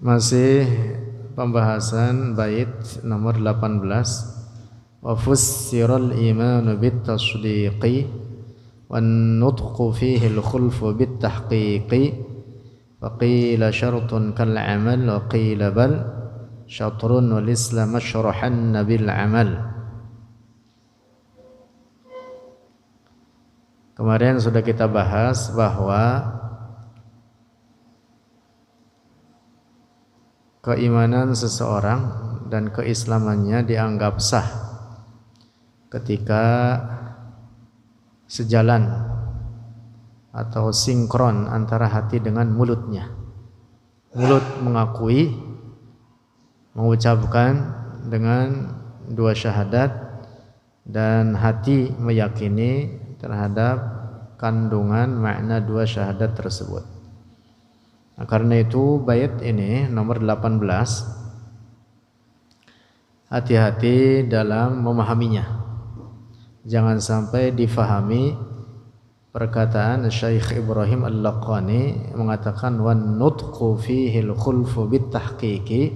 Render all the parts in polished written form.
Masih pembahasan bait nomor 18. Wa fussiral imanu bit tasdiqi wan nutqu fihi al khulfu bit tahqiqi wa qila syartun kal amal wa qila bal syatrun wal islam asyrahan bil amal. Kemarin sudah kita bahas bahwa keimanan seseorang dan keislamannya dianggap sah ketika sejalan atau sinkron antara hati dengan mulutnya. Mulut mengakui, mengucapkan dengan dua syahadat, dan hati meyakini terhadap kandungan makna dua syahadat tersebut. Nah, karena itu bait ini nomor 18, hati-hati dalam memahaminya. Jangan sampai difahami perkataan Syekh Ibrahim Al-Laqani mengatakan wan nutqu fihi al-khulfu bit tahqiqi.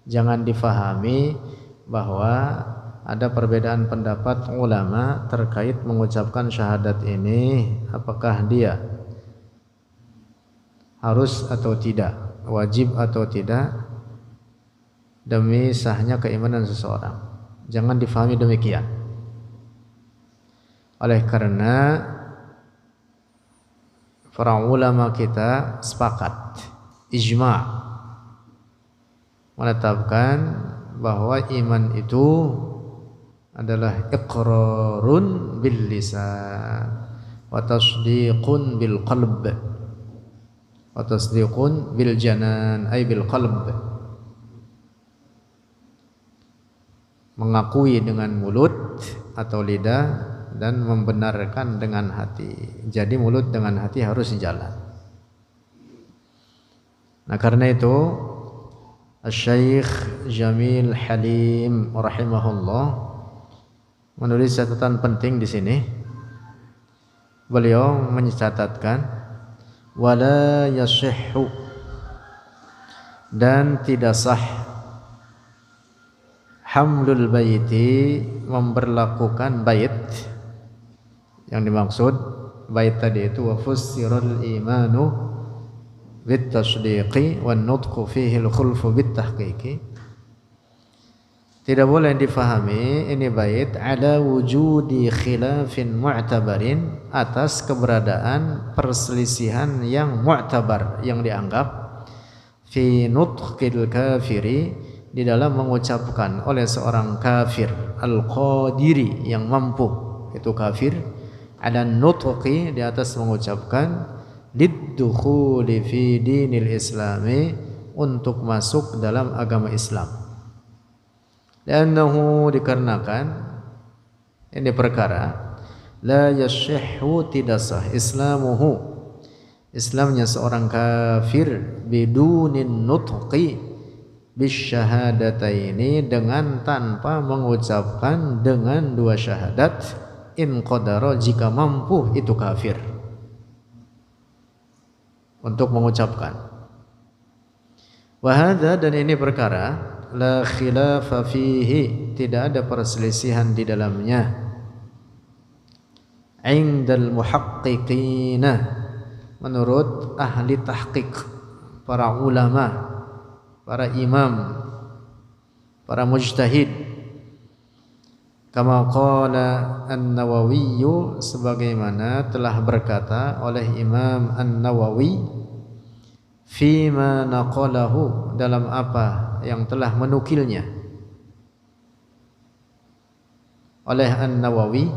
Jangan difahami bahwa ada perbedaan pendapat ulama terkait mengucapkan syahadat ini, apakah dia harus atau tidak, wajib atau tidak demi sahnya keimanan seseorang. Jangan difahami demikian. Oleh karena para ulama kita sepakat, ijma' menetapkan bahwa iman itu adalah iqrarun bil lisan wa tasdiqun bil qalb wa tasdiqun bil janan ay bil qalb. Mengakui dengan mulut atau lidah dan membenarkan dengan hati. Jadi mulut dengan hati harus sejalan. Nah, karena itu Syekh Jamil Halim rahimahullah menulis catatan penting di sini. Beliau mencatatkan wala yasihhu, dan tidak sah hamlul baiti, memberlakukan bait. Yang dimaksud bait tadi itu wa fussiral imanu bit tasdiqi wan nutqu fihi al khulfu bit tahqiqi. Tidak boleh difahami ini bait ala wujudi khilafin mu'tabarin, atas keberadaan perselisihan yang mu'tabar, yang dianggap fi nutqil kafiri, di dalam mengucapkan oleh seorang kafir al-qadiri, yang mampu, itu kafir, ada nutqi, di atas mengucapkan liddukhuli fi dinil islami, untuk masuk dalam agama Islam. Li'annahu, dikarenakan ini perkara la yashihhu, tidak sah islamuhu, Islamnya seorang kafir bidunin nutqi bisyahadataini, dengan tanpa mengucapkan dengan dua syahadat, in qadara, jika mampu itu kafir untuk mengucapkan. Wa hadza, dan ini perkara la khilafa fihi, tidak ada perselisihan di dalamnya, indal muhaqqiqina, menurut ahli tahqiq, para ulama, para imam, para mujtahid. Kama qala An-Nawawi, sebagaimana telah berkata oleh Imam An-Nawawi, fima naqalahu, dalam apa yang telah menukilnya oleh An-Nawawi,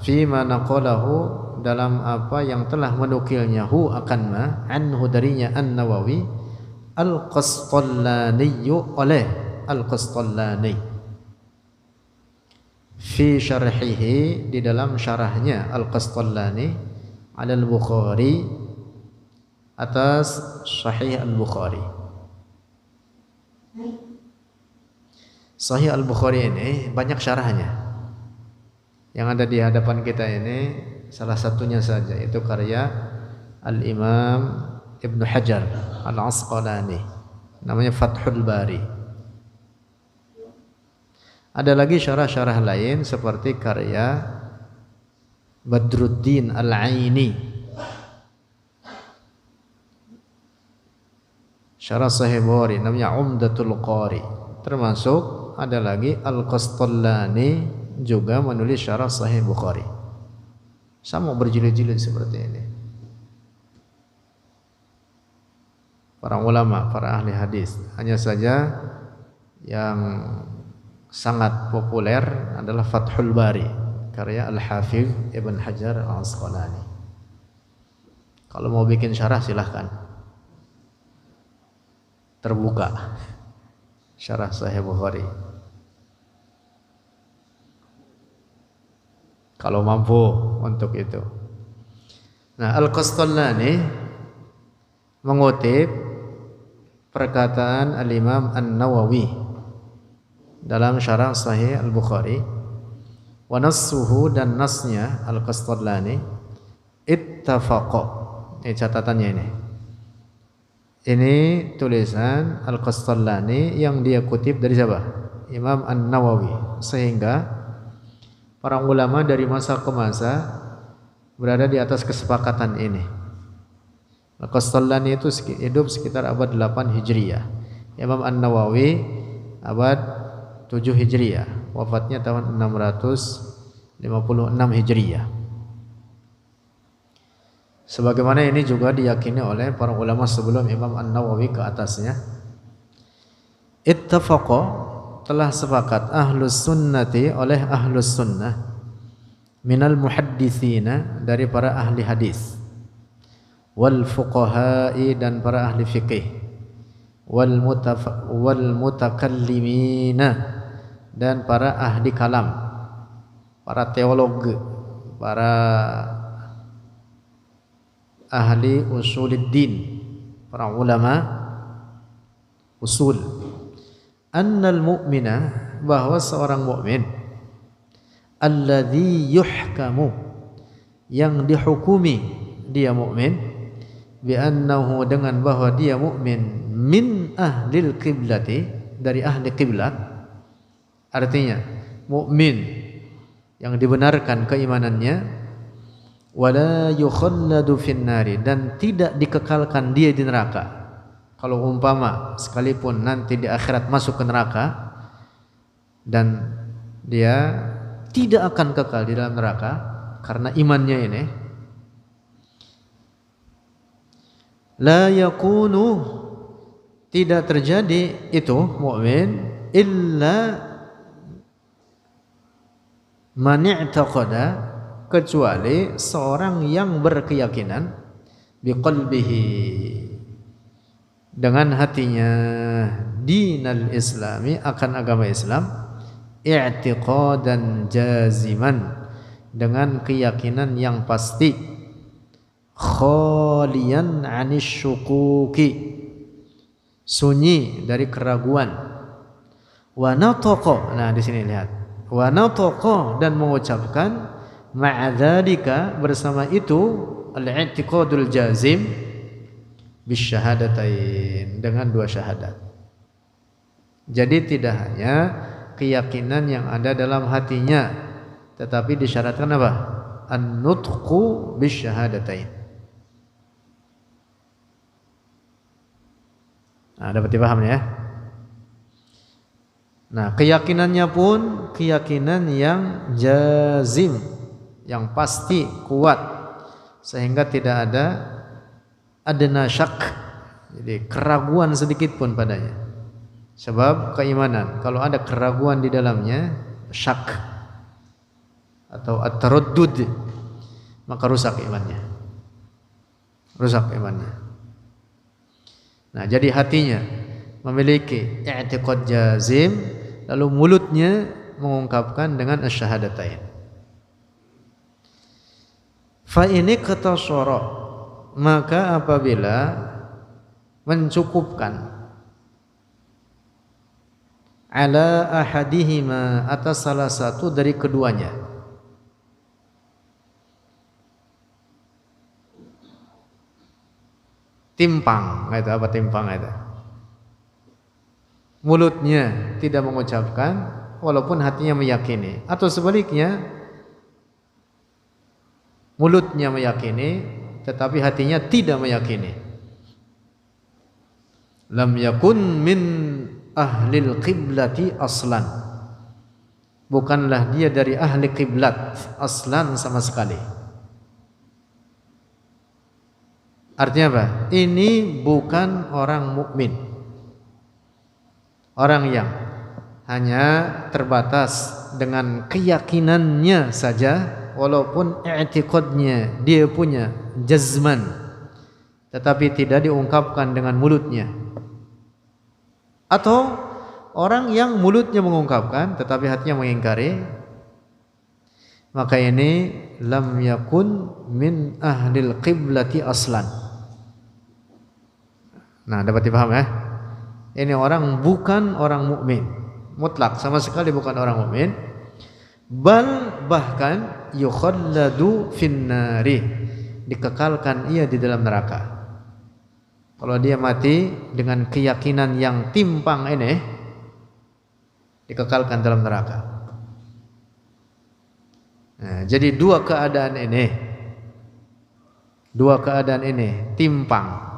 fima naqalahu, dalam apa yang telah menukilnya, hu akan ma, anhu darinya An-Nawawi, Al-Qastallani, oleh Al-Qastallani, fi syarhihi, di dalam syarahnya Al-Qastallani ala Al-Bukhari, atas Sahih Al-Bukhari. Sahih Al-Bukhari ini banyak syarahnya. Yang ada di hadapan kita ini salah satunya saja, itu karya Al-Imam Ibnu Hajar Al-Asqalani, namanya Fathul Bari. Ada lagi syarah-syarah lain seperti karya Badruddin Al-Aini, syarah Sahih Bukhari namanya Umdatul Qari. Termasuk ada lagi Al-Qastallani juga menulis syarah Sahih Bukhari, sama berjilid-jilid seperti ini. Para ulama, para ahli hadis. Hanya saja yang sangat populer adalah Fathul Bari karya Al-Hafidz Ibn Hajar Al-Asqalani. Kalau mau bikin syarah silahkan, terbuka syarah Sahih Bukhari kalau mampu untuk itu. Nah, Al-Qastallani mengutip perkataan Al-Imam An-Nawawi dalam syarah Sahih Al-Bukhari, wa nassuhu, dan nasnya Al-Qastallani, ittafaqa. Ini catatannya ini. Ini tulisan Al-Qastallani yang dia kutip dari siapa? Imam An-Nawawi. Sehingga para ulama dari masa ke masa berada di atas kesepakatan ini. Al-Qastallani itu hidup sekitar abad 8 Hijriyah. Imam An-Nawawi abad 7 Hijriyah. Wafatnya tahun 656 Hijriyah. Sebagaimana ini juga diyakini oleh para ulama sebelum Imam An-Nawawi ke atasnya. Ittafaqa, telah sepakat ahlus sunnati, oleh ahlus sunnah, minal muhadditsina, dari para ahli hadis, wal fuqaha'i, dan para ahli fikih, wal mutakallimina, dan para ahli kalam, para teolog, para ahli usuluddin, para ulama usul, annal mu'mina, bahwa seorang mukmin, alladzi yuhkamu, yang dihukumi dia mukmin, bi annahu, dengan bahwa dia mukmin, min ahlil qiblati, dari ahli qiblat. Artinya mukmin yang dibenarkan keimanannya, wala yukhalladu finnari, dan tidak dikekalkan dia di neraka. Kalau umpama sekalipun nanti di akhirat masuk ke neraka, dan dia tidak akan kekal di dalam neraka karena imannya ini, la yakunu, tidak terjadi itu mukmin, illa man i'taqada, kecuali seorang yang berkeyakinan, biqalbihi, dengan hatinya, dinal islami, akan agama Islam, i'tiqadan jaziman, dengan keyakinan yang pasti, khalian anis syukuki, sunyi dari keraguan, wa nataqa, nah di sini lihat, wa nataqa, dan mengucapkan, ma'adzalika, bersama itu, al-i'tiqadul jazim, bisyahadatain, dengan dua syahadat. Jadi tidak hanya keyakinan yang ada dalam hatinya, tetapi disyaratkan apa? An-nutqu bisyahadatain. Nah, dapat dipaham ya? Nah, keyakinannya pun keyakinan yang jazim, yang pasti, kuat, sehingga tidak ada adna syak, jadi keraguan sedikit pun padanya. Sebab keimanan kalau ada keraguan di dalamnya, syak atau at-taraddud, maka rusak imannya. Rusak imannya. Nah, jadi hatinya memiliki i'tiqad jazim, lalu mulutnya mengungkapkan dengan asyhadatain. Fa ini qatasara, maka apabila mencukupkan, ala ahadihima, atas salah satu dari keduanya, timpang, itu apa timpang itu? Mulutnya tidak mengucapkan walaupun hatinya meyakini, atau sebaliknya mulutnya meyakini tetapi hatinya tidak meyakini. Lam yakun min ahlil qiblati aslan, bukanlah dia dari ahli kiblat aslan sama sekali. Artinya apa? Ini bukan orang mukmin, orang yang hanya terbatas dengan keyakinannya saja, walaupun i'tiqadnya dia punya jazman, tetapi tidak diungkapkan dengan mulutnya. Atau orang yang mulutnya mengungkapkan tetapi hatinya mengingkari, maka ini lam yakun min ahlil qiblati aslan. Nah, dapat dipaham ya? Ini orang bukan orang mukmin, mutlak sama sekali bukan orang mukmin. Bahkan yukhalladu finnari, dikekalkan ia di dalam neraka. Kalau dia mati dengan keyakinan yang timpang ini, dikekalkan dalam neraka. Nah, jadi dua keadaan ini timpang.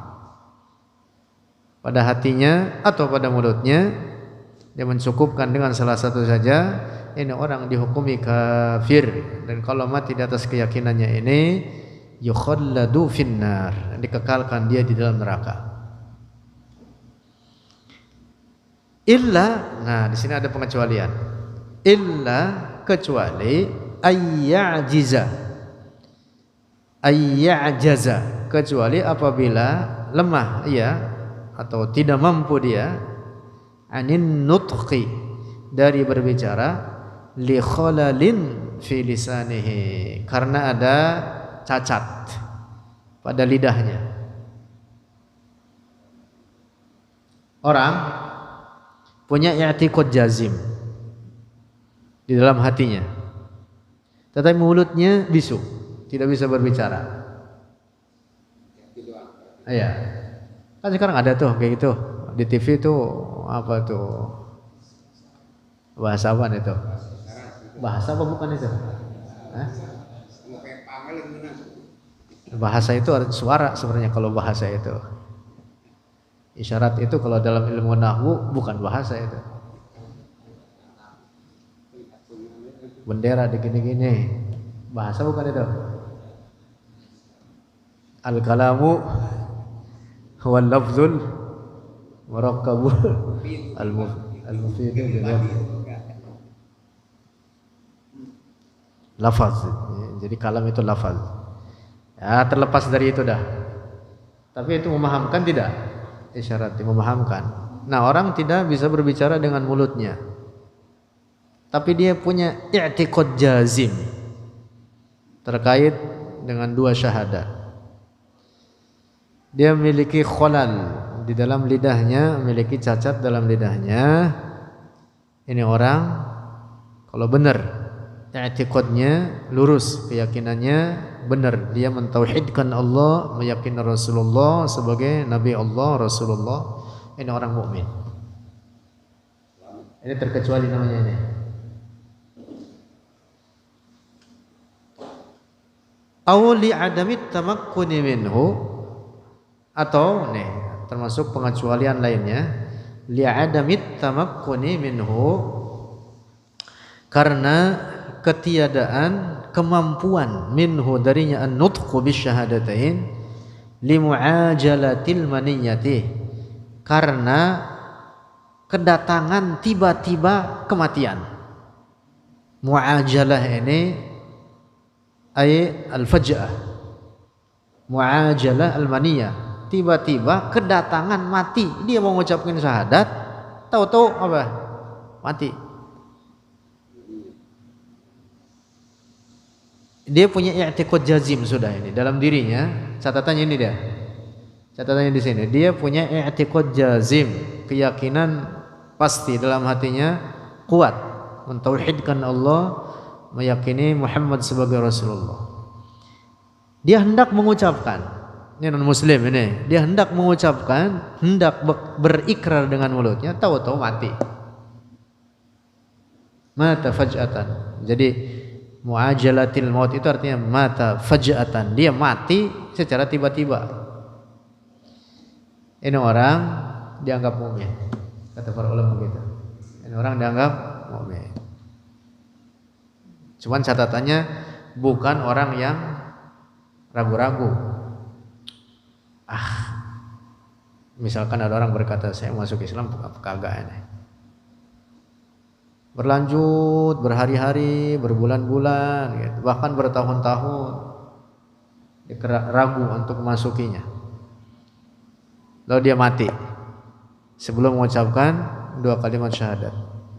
Pada hatinya atau pada mulutnya, dia mencukupkan dengan salah satu saja, ini orang dihukumi kafir. Dan kalau mati di atas keyakinannya ini, yukhalladu finnar, dikekalkan dia di dalam neraka. Illa, nah di sini ada pengecualian. Illa, kecuali ayyajaza, kecuali apabila lemah ia atau tidak mampu dia anin nutqi, dari berbicara, li khalalin fi lisanihi, karena ada cacat pada lidahnya. Orang punya i'tiqad jazim di dalam hatinya, tetapi mulutnya bisu, tidak bisa berbicara. Iya. Kan sekarang ada tuh kayak gitu di TV tuh, apa tuh, bahasa apa itu? Bahasa apa bukan itu? Hah? Bahasa itu suara sebenarnya. Kalau bahasa itu isyarat, itu kalau dalam ilmu nahwu bukan bahasa itu. Bendera digini-gini, bahasa bukan itu. Al-kalamu wal lafzul murakkabul al-mufid dengan lafaz. Jadi kalam itu lafaz. Ya, terlepas dari itu dah. Tapi itu memahamkan tidak? Isyarat memahamkan. Nah, orang tidak bisa berbicara dengan mulutnya, tapi dia punya i'tiqad jazim terkait dengan dua syahadat. Dia memiliki khalal di dalam lidahnya, memiliki cacat dalam lidahnya. Ini orang kalau benar i'tiqadnya lurus, keyakinannya benar, dia mentauhidkan Allah, meyakini Rasulullah sebagai Nabi Allah, Rasulullah, ini orang mukmin. Ini terkecuali namanya ini. Aw li adamit tamakkuni minhu, atau nih termasuk pengecualian lainnya, li'adamit tamakkuni minhu, karena ketiadaan kemampuan minhu darinya an-nutqu bisyahadatain, limu'ajalatil maniyati, karena kedatangan tiba-tiba kematian. Mu'ajalah ini ay al-faj'ah, mu'ajalah al-maniyah, tiba-tiba kedatangan mati. Dia mau mengucapkan syahadat, tahu-tahu apa? Mati. Dia punya i'tiqad jazim sudah ini dalam dirinya. Catatannya ini dia. Catatannya di sini. Dia punya i'tiqad jazim, keyakinan pasti dalam hatinya kuat, mentauhidkan Allah, meyakini Muhammad sebagai Rasulullah. Dia hendak mengucapkan, ini non muslim ini, dia hendak mengucapkan, hendak berikrar dengan mulutnya, tahu-tahu mati. Mata faj'atan. Jadi muajalatil maut itu artinya mata faj'atan, dia mati secara tiba-tiba. Ini orang dianggap mukmin, kata para ulama begitu. Ini orang dianggap mukmin. Cuman catatannya bukan orang yang ragu-ragu. Misalkan ada orang berkata saya masuk Islam apa kagak ini. Berlanjut berhari-hari, berbulan-bulan, gitu. Bahkan bertahun-tahun ragu untuk memasukinya. Lalu dia mati sebelum mengucapkan 2 kalimat syahadat.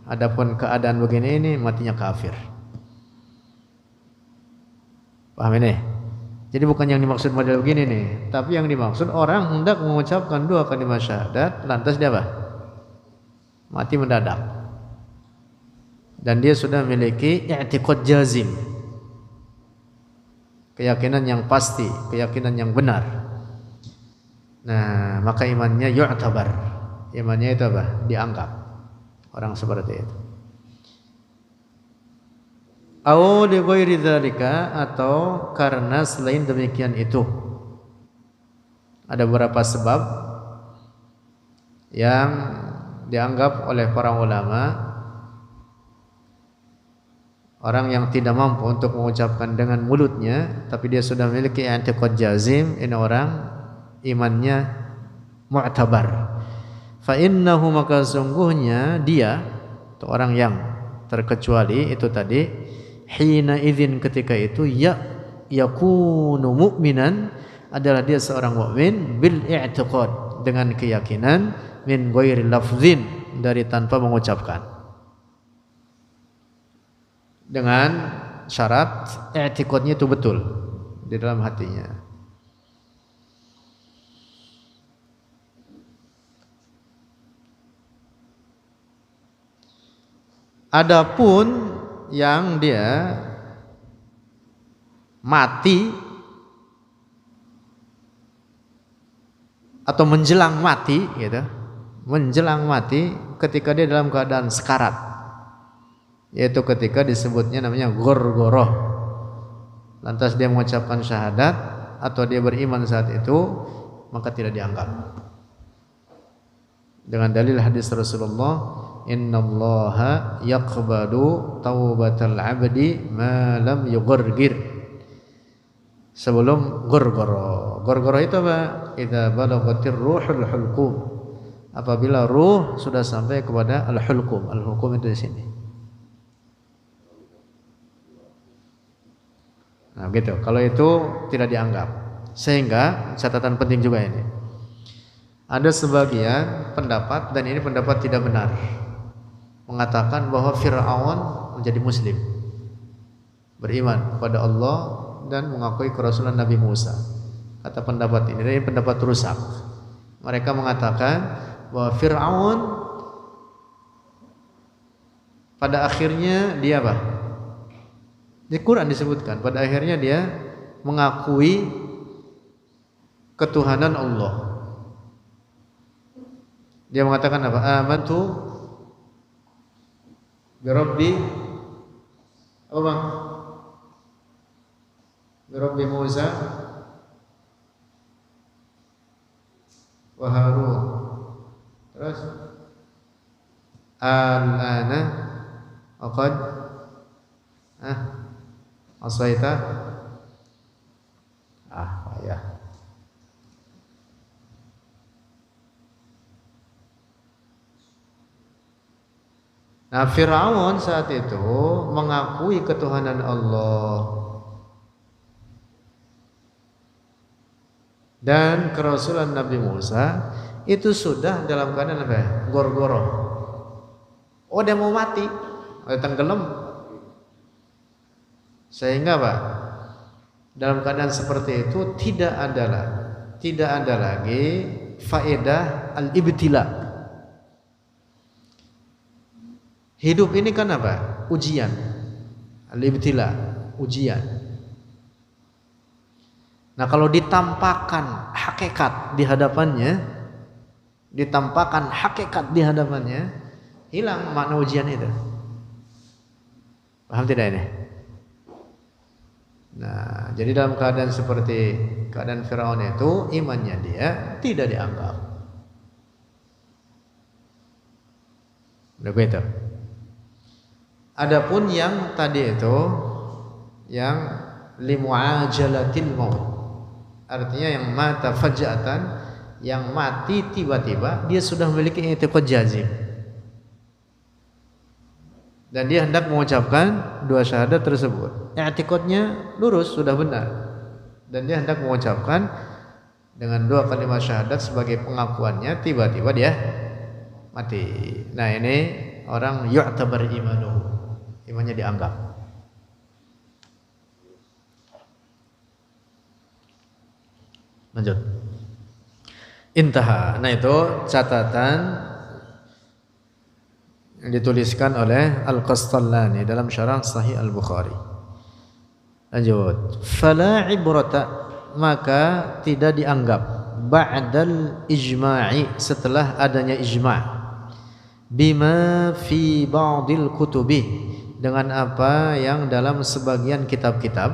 Adapun keadaan begini ini matinya kafir. Paham ini? Jadi bukan yang dimaksud model begini nih, tapi yang dimaksud orang hendak mengucapkan 2 kalimat syahadat, lantas dia apa? Mati mendadak. Dan dia sudah memiliki i'tiqad jazim, keyakinan yang pasti, keyakinan yang benar. Nah, maka imannya yu'tabar. Imannya itu apa? Dianggap. Orang seperti itu. Au li ghairi dzalika, atau karena selain demikian itu. Ada beberapa sebab yang dianggap oleh para ulama, orang yang tidak mampu untuk mengucapkan dengan mulutnya tapi dia sudah memiliki i'tiqad jazim, ini orang imannya mu'tabar. Fa innahu, maka sungguhnya dia atau orang yang terkecuali itu tadi, hina idzin, ketika itu yakunu mu'minan, adalah dia seorang mukmin bil i'tiqad, dengan keyakinan, min ghairi lafzin, dari tanpa mengucapkan, dengan syarat i'tiqadnya itu betul di dalam hatinya. Adapun yang dia mati atau menjelang mati gitu, menjelang mati ketika dia dalam keadaan sekarat, yaitu ketika disebutnya namanya gorgoroh, lantas dia mengucapkan syahadat atau dia beriman saat itu, maka tidak dianggap. Dengan dalil hadis Rasulullah, innallaha yaqbalu taubatal abdi ma lam yughargir, sebelum gorgoroh. Gorgoroh itu apa? Idza balaghatir ruhul hulqum, apabila ruh sudah sampai kepada al-hulqum. Al-hulqum itu di sini. Nah, gitu. Kalau itu tidak dianggap. Sehingga catatan penting juga ini. Ada sebagian pendapat, dan ini pendapat tidak benar, mengatakan bahwa Fir'aun menjadi muslim, beriman kepada Allah dan mengakui kerasulan Nabi Musa. Kata pendapat ini pendapat rusak. Mereka mengatakan bahwa Fir'aun pada akhirnya dia apa? Di Quran disebutkan pada akhirnya dia mengakui ketuhanan Allah. Dia mengatakan apa? Amantu bi Rabbi apa bang? Bi Rabbi Musa wa Harun. Terus al-ana aqad asaita ya. Nah, Fir'aun saat itu mengakui ketuhanan Allah dan kerasulan Nabi Musa itu sudah dalam keadaan apa? Gorgoroh. Oh, dia mau mati, tenggelam. Sehingga Pak, dalam keadaan seperti itu tidak ada lagi faedah al-ibtila. Hidup ini kan apa? Ujian. Al-ibtila, ujian. Nah, kalau ditampakkan hakikat di hadapannya, hilang makna ujian itu. Paham tidak ini? Nah, jadi dalam keadaan seperti keadaan Firaun itu, imannya dia tidak dianggap. Begitu. Adapun yang tadi itu, yang limuajalatil maut, artinya yang mata faja'atan, yang mati tiba-tiba, dia sudah memiliki i'tiqad jazim dan dia hendak mengucapkan dua syahadat tersebut. I'tiqadnya lurus, sudah benar, dan dia hendak mengucapkan dengan dua kalimat syahadat sebagai pengakuannya, tiba-tiba dia mati. Nah, ini orang yu'tabar imanuhu, imannya dianggap. Lanjut. Intaha. Nah, itu catatan yang dituliskan oleh Al-Qastallani dalam syarah Sahih Al-Bukhari. Lanjut. Fala ibrata, maka tidak dianggap ba'dal ijma'i, setelah adanya ijma', bima fi ba'dil kutubi, dengan apa yang dalam sebagian kitab-kitab.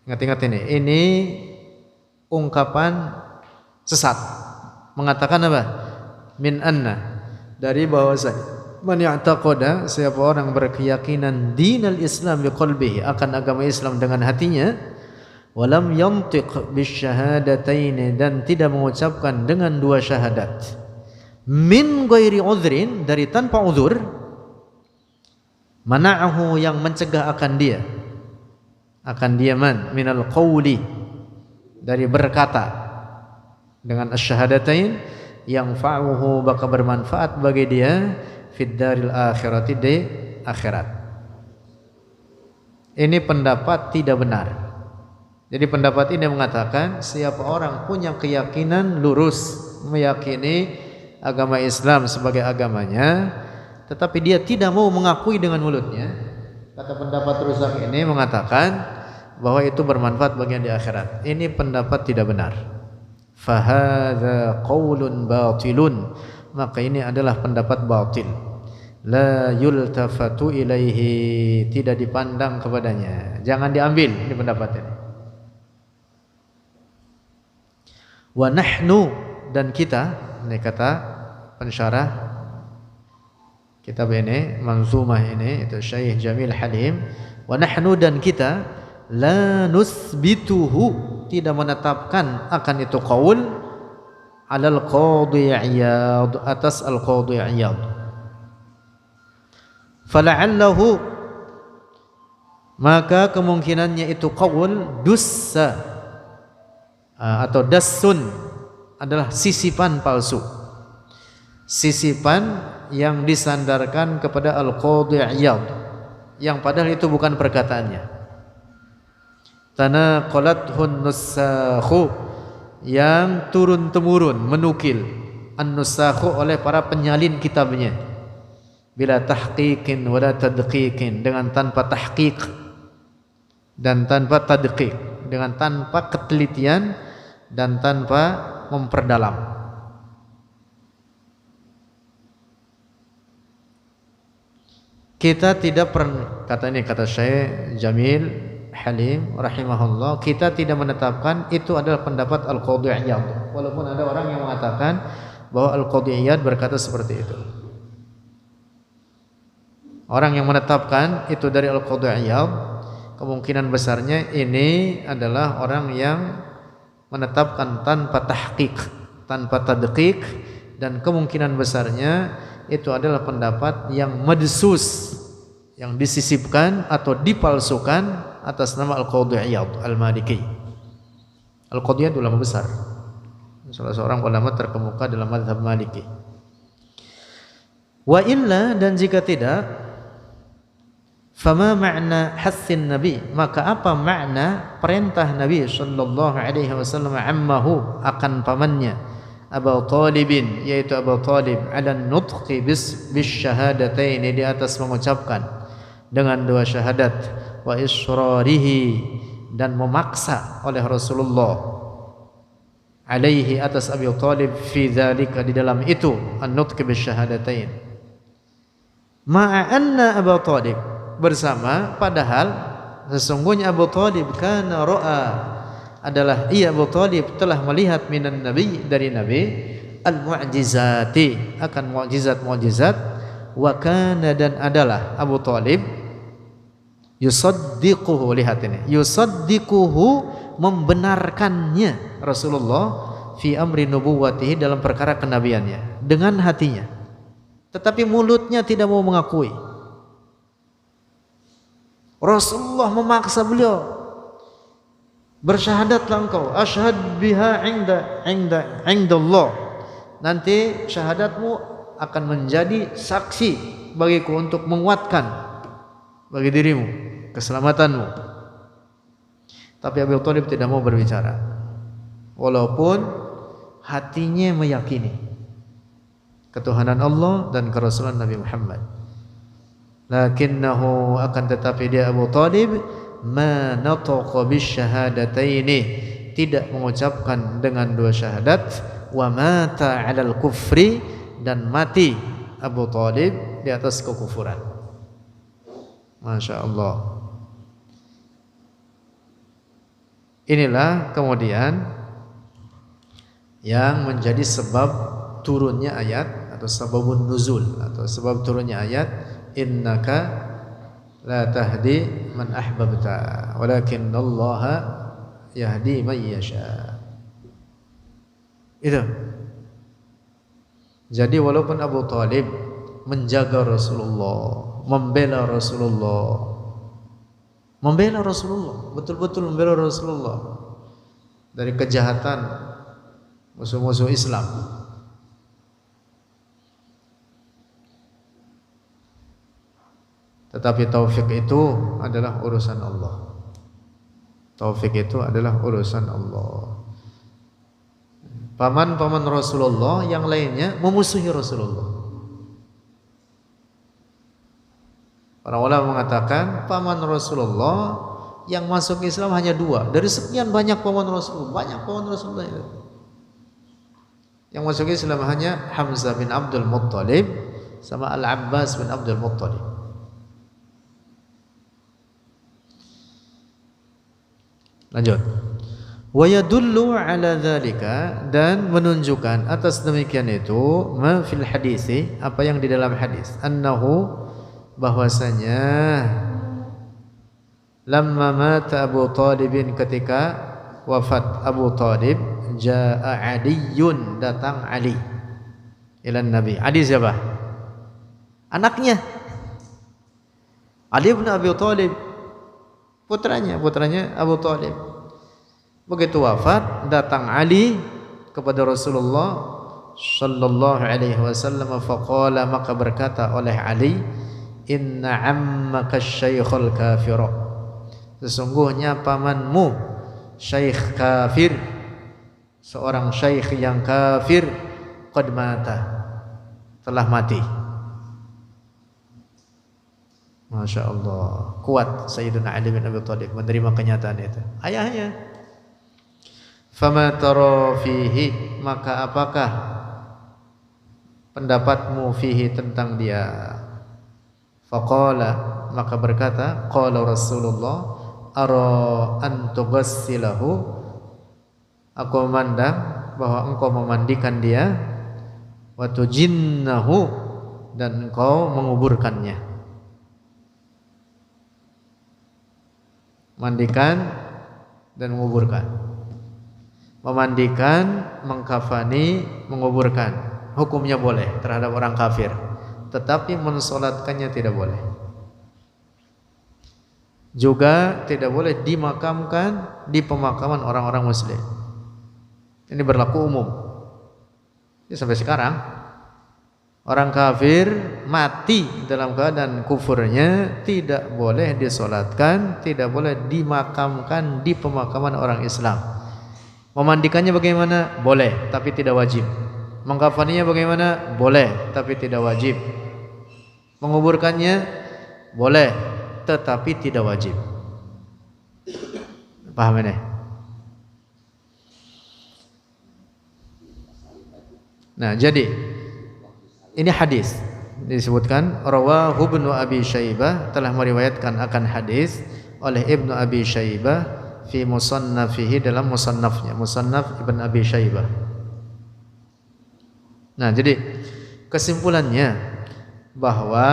Ingat-ingat ini ungkapan sesat, mengatakan apa? Min anna, dari bahwasanya man ya'taqada, siapa orang berkeyakinan dinal Islam biqalbihi, akan agama Islam dengan hatinya, walam yantiq bisyahadataini, dan tidak mengucapkan dengan dua syahadat, min ghairi udhrin, dari tanpa uzur, mana'ahu, yang mencegah akan dia man minal qawli, dari berkata dengan asyhadatain, yang fa'uhu, baka bermanfaat bagi dia, fid daril akhirati, di akhirat. Ini pendapat tidak benar. Jadi pendapat ini mengatakan siapa orang punya keyakinan lurus, meyakini agama Islam sebagai agamanya, tetapi dia tidak mau mengakui dengan mulutnya, kata pendapat rusak ini mengatakan bahwa itu bermanfaat bagian di akhirat. Ini pendapat tidak benar. Fahadha qaulun batilun, maka ini adalah pendapat batil. La yultafatu ilaihi, tidak dipandang kepadanya, jangan diambil ini pendapat ini. Wa nahnu, dan kita, ini kata pensyarah kitab ini, manzumah ini, itu Syekh Jamil Halim. Wa nahnu, dan kita, la nusbituhu, tidak menetapkan akan itu qaul, alal qadhi Iyad, atas al qadhi Iyad. Fala'allahu, maka kemungkinannya itu qaul dussa, atau dassun, adalah sisipan palsu, sisipan yang disandarkan kepada al qadhi Iyad, yang padahal itu bukan perkataannya. Tanaqalathun nusakhu, yang turun-temurun menukil, an-nusakhu, oleh para penyalin kitabnya, bila tahqiqin wala tadqiqin, dengan tanpa tahqiq dan tanpa tadqiq, dengan tanpa ketelitian dan tanpa memperdalam. Kita tidak pernah, kata Syekh Jamil Halim rahimahullah, kita tidak menetapkan itu adalah pendapat Al-Qadhi Iyad, walaupun ada orang yang mengatakan bahwa Al-Qadhi Iyad berkata seperti itu. Orang yang menetapkan itu dari Al-Qadhi Iyad, kemungkinan besarnya ini adalah orang yang menetapkan tanpa tahqiq, tanpa tadqiq, dan kemungkinan besarnya itu adalah pendapat yang madsus, yang disisipkan atau dipalsukan atas nama Al-Qadhi Iyad Al-Maliki. Al-Qadhi Iyad ulama besar, salah seorang ulama terkemuka dalam mazhab Maliki. Wa illa, dan jika tidak, fama ma'na hassin Nabi, maka apa makna perintah Nabi sallallahu alaihi wasallam ammahu, akan pamannya Abu Talibin, yaitu Abu Talib, ala nutqi bis syahadatain, di atas mengucapkan dengan dua syahadat, wa israrihi, dan memaksa oleh Rasulullah alaihi atas Abi Thalib fi dzalika di dalam itu an-nutq bisyahadatain ma'a anna Abu Thalib bersama padahal sesungguhnya Abu Thalib kana ra'a adalah Abu Thalib telah melihat minan nabi dari nabi al-mu'jizati akan mu'jizat-mu'jizat wa kana dan adalah Abu Thalib yusaddiquhu, lihat ini, yusaddiquhu membenarkannya Rasulullah fi amri nubuwwatihi dalam perkara kenabiannya dengan hatinya, tetapi mulutnya tidak mau mengakui. Rasulullah memaksa beliau, bersyahadatlah engkau, asyhad biha indallah, nanti syahadatmu akan menjadi saksi bagiku untuk menguatkan bagi dirimu keselamatanmu. Tapi Abu Thalib tidak mau berbicara walaupun hatinya meyakini ketuhanan Allah dan kerasulan Nabi Muhammad. Lakinnahu akan tetapi dia Abu Thalib ma nataqa bisyahadataini tidak mengucapkan dengan dua syahadat wa mata 'alal kufri dan mati Abu Thalib di atas kekufuran. Masya Allah. Inilah kemudian yang menjadi sebab turunnya ayat atau sababun nuzul atau sebab turunnya ayat innaka la tahdi man ahbabta walakinallaha yahdi man yasha. Itu. Jadi walaupun Abu Thalib menjaga Rasulullah, membela Rasulullah, betul-betul membela Rasulullah dari kejahatan musuh-musuh Islam, tetapi taufik itu adalah urusan Allah. Taufik itu adalah urusan Allah. Paman-paman Rasulullah yang lainnya memusuhi Rasulullah. Para ulama mengatakan paman Rasulullah yang masuk Islam hanya 2 dari sekian banyak paman Rasulullah. Banyak paman Rasulullah itu. Yang masuk Islam hanya Hamzah bin Abdul Muttalib sama Al-Abbas bin Abdul Muttalib. Lanjut. Wa yadullu ala dzalika, dan menunjukkan atas demikian itu ma fil hadisi, apa yang di dalam hadis, annahu, bahwasanya lamma mata Abu Talibin, ketika wafat Abu Talib, jaa Aliyun, datang Ali ilan Nabi. Ali siapa? Anaknya Ali bin Abi Talib, putranya Abu Talib. Begitu wafat, datang Ali kepada Rasulullah sallallahu alaihi wasallam, faqala, maka berkata oleh Ali, inna ammaka syaikhul kafir, sesungguhnya pamanmu syekh kafir, seorang syekh yang kafir, qad mata, telah mati. Masya Allah, kuat Sayyidina Ali bin Abi Thalib menerima kenyataan itu. Ayahnya. Fama tara fihi, maka apakah pendapatmu fihi, tentang dia? Faqala, maka berkata, qala Rasulullah, ara an tughassilahu, aku memandang bahwa engkau memandikan dia, wa tujinnahu, dan engkau menguburkannya. Mandikan dan menguburkan. Memandikan, mengkafani, menguburkan, hukumnya boleh terhadap orang kafir, tetapi mensolatkannya tidak boleh. Juga tidak boleh dimakamkan di pemakaman orang-orang muslim. Ini berlaku umum. Ini sampai sekarang orang kafir mati dalam keadaan kufurnya tidak boleh disolatkan, tidak boleh dimakamkan di pemakaman orang Islam. Memandikannya bagaimana? Boleh, tapi tidak wajib. Mengkafaninya bagaimana? Boleh, tapi tidak wajib. Menguburkannya boleh, tetapi tidak wajib. Paham ini? Nah, jadi ini hadis disebutkan rawahu Ibnu Abi Syaibah, telah meriwayatkan akan hadis oleh Ibnu Abi Syaibah fi musannafihi, dalam musannafnya, musannaf Ibnu Abi Syaibah. Nah, jadi kesimpulannya bahwa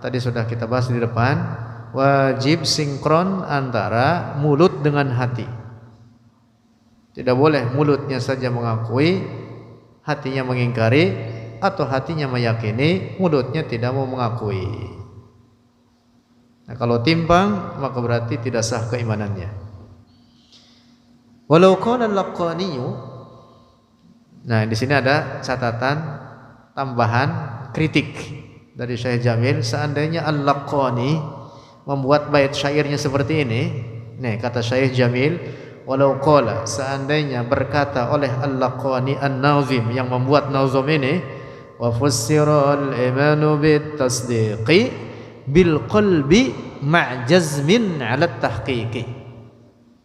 tadi sudah kita bahas di depan, wajib sinkron antara mulut dengan hati. Tidak boleh mulutnya saja mengakui, hatinya mengingkari, atau hatinya meyakini, mulutnya tidak mau mengakui. Nah, kalau timpang maka berarti tidak sah keimanannya. Walau qala al-Laqani, nah di sini ada catatan tambahan kritik dari Syekh Jamil. Seandainya Al-Laqani membuat bait syairnya seperti ini, nih kata Syekh Jamil, walau qala, seandainya berkata oleh Al-Laqani An-Nazim yang membuat nazam ini, wa fussiral imanu bit tasdiqi bil qalbi ma'jazmin 'ala tahqiqi.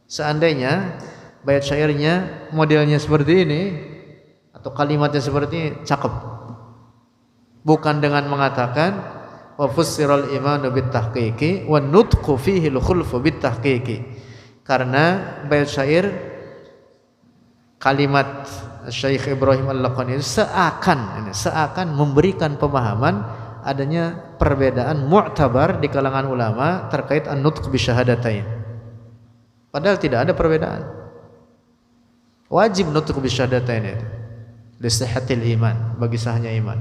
Seandainya bait syairnya modelnya seperti ini atau kalimatnya seperti ini, cakep. Bukan dengan mengatakan wa fussiral imanu bit tahqiqi wa nutqu fihi al-khulfu bit tahqiqi. Karena bait syair kalimat Syekh Ibrahim Al-Laqani seakan memberikan pemahaman adanya perbedaan mu'tabar di kalangan ulama terkait an-nutq bi syahadatain. Padahal tidak ada perbedaan. Wajib nutq bi syahadatain itu li sihhatil iman, bagi sahnya iman.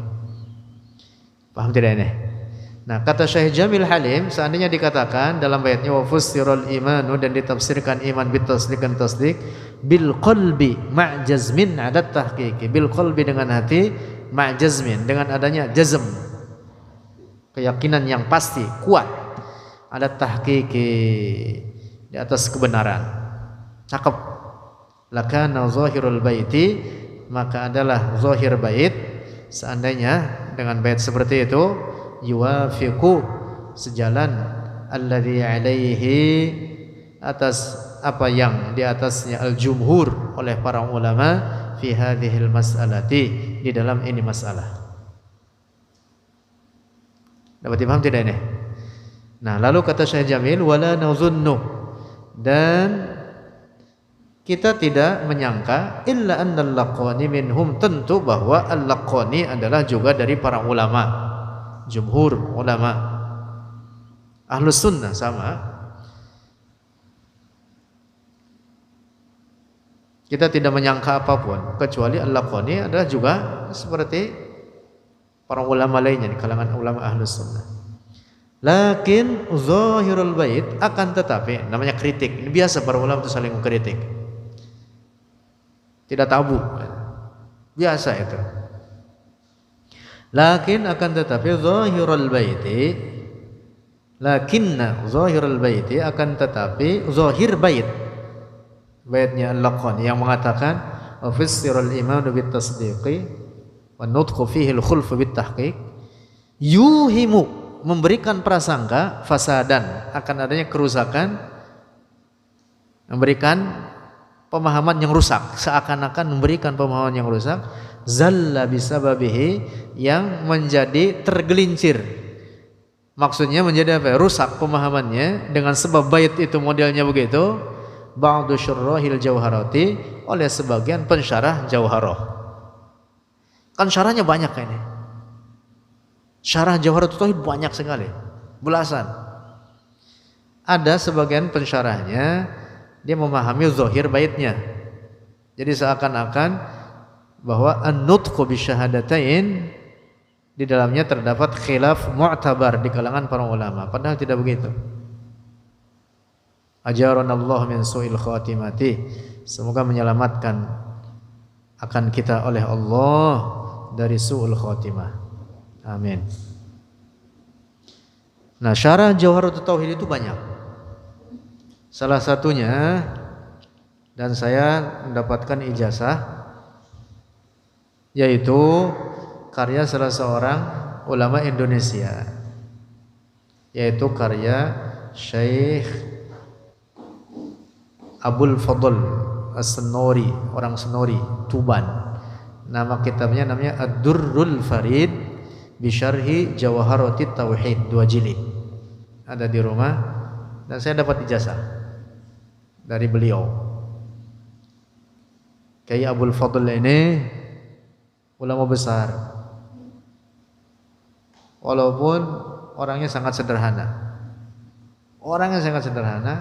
Paham tidak ini? Nah, kata Syekh Jamil Halim, seandainya dikatakan dalam baitnya wa fussiral imanu, dan ditafsirkan iman bitasdiq dan tasdiq bil qalbi ma'jazmin 'ala tahqiqi, bil qalbi dengan hati, ma'jazmin dengan adanya jazm, keyakinan yang pasti, kuat, 'ala tahqiqi, di atas kebenaran. Cakep. Lakana zahirul baiti, maka adalah zahir bait seandainya dengan bait seperti itu yuwafiqu, sejalan, alladzi alaihi, atas apa yang di atasnya al-jumhur oleh para ulama fi hadhil mas'alati, di dalam ini masalah. Dapat dipaham tidak ini? Nah, lalu kata Syekh Jamil, wala nazunnu, dan kita tidak menyangka illa anna al-Laqani minhum, tentu bahwa al-Laqani adalah juga dari para ulama, jumhur ulama Ahlus Sunnah sama. Kita tidak menyangka apapun kecuali Al-Laqani adalah juga seperti para ulama lainnya di kalangan ulama Ahlus Sunnah. Lakin zahirul bait, akan tetapi, namanya kritik, ini biasa para ulama itu saling mengkritik, tidak tabu, biasa itu. Lakin akan tetapi zahirul baiti, lakinna zahirul baiti, akan tetapi zahir bait, baitnya Al-Laqani yang mengatakan wa fassirul imanu bit tasdiqi wa nutqu fihi al-khulfu bit tahqiq, yuhimu, memberikan prasangka fasadan, akan adanya kerusakan, memberikan pemahaman yang rusak, seakan-akan memberikan pemahaman yang rusak, zalla bisababihi, yang menjadi tergelincir, maksudnya menjadi apa? Rusak pemahamannya dengan sebab bait itu modelnya begitu, ba'du syurrahil jauharati, oleh sebagian pensyarah jauharah. Kan syarahnya banyak ini, syarah Jawharatul Tauhid banyak sekali, belasan. Ada sebagian pensyarahnya dia memahami zahir baitnya, jadi seakan-akan bahwa an-nutqu bisyahadatain di dalamnya terdapat khilaf mu'tabar di kalangan para ulama, padahal tidak begitu. Ajaranallahu min su'il khatimati, semoga menyelamatkan akan kita oleh Allah dari su'ul khatimah, amin. Nah, syarah Jawharatul Tauhid itu banyak. Salah satunya, dan saya mendapatkan ijazah, yaitu karya salah seorang ulama Indonesia, yaitu karya Syekh Abul Fadl As-Senori, orang Senori, Tuban. Nama kitabnya namanya Ad-Durrul Farid bi Syarhi Jawaharatit Tauhid, 2 jilid. Ada di rumah dan saya dapat ijazah dari beliau. Kiai Abul Fadl ini ulama besar. Walaupun orangnya sangat sederhana. Orangnya sangat sederhana,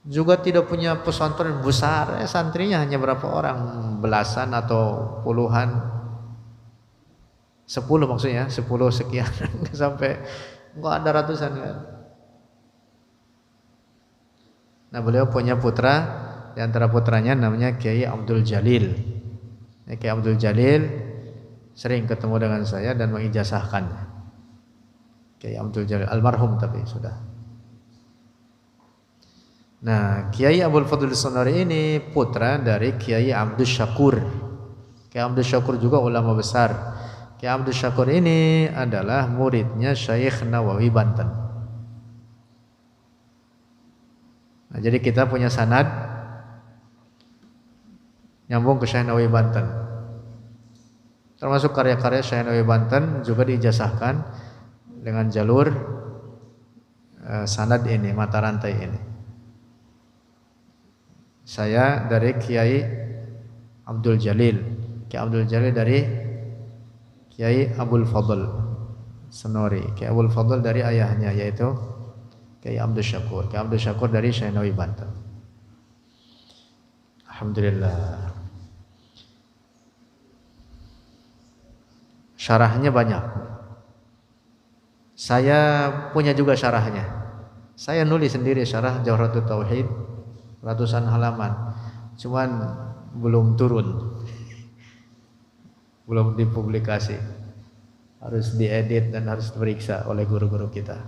juga tidak punya pesantren besar, santrinya hanya berapa orang, belasan atau puluhan, 10 maksudnya, 10 sekian, sampai enggak ada ratusan kan. Nah beliau punya putra, di antara putranya namanya Kiai Abdul Jalil. Kiai Abdul Jalil sering ketemu dengan saya dan mengijazahkan. Kiai Abdul Jalil almarhum tapi sudah. Nah, Kiai Abdul Fadl As-Senori ini putra dari Kiai Abdul Syakur. Kiai Abdul Syakur juga ulama besar. Kiai Abdul Syakur ini adalah muridnya Syekh Nawawi Banten. Nah, jadi kita punya sanad nyambung ke Syekh Nawawi Banten. Termasuk karya-karya Syekh Nawawi Banten juga diijazahkan dengan jalur sanad ini, mata rantai ini. Saya dari Kiai Abdul Jalil, Kiai Abdul Jalil dari Kiai Abul Fadl Senori, Kiai Abul Fadl dari ayahnya yaitu Kiai Abdul Syakur, Kiai Abdul Syakur dari Syekh Nawawi Banten. Alhamdulillah. Syarahnya banyak. Saya punya juga syarahnya. Saya nulis sendiri syarah Jawharatul Tauhid, ratusan halaman, cuman belum turun, belum dipublikasi, harus diedit dan harus diperiksa oleh guru-guru kita.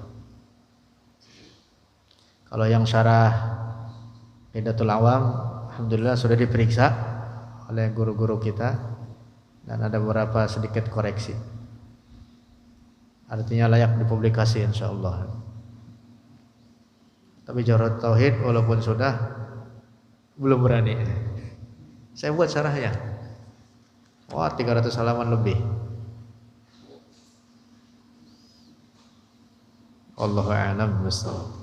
Kalau yang syarah Hidayatul Awam, alhamdulillah sudah diperiksa oleh guru-guru kita dan ada beberapa sedikit koreksi, artinya layak dipublikasi insyaallah. Tapi Jawharatul Tauhid walaupun sudah belum berani. Saya buat syarahnya. Wah, 300 halaman lebih. Allahu a'lam bishawab.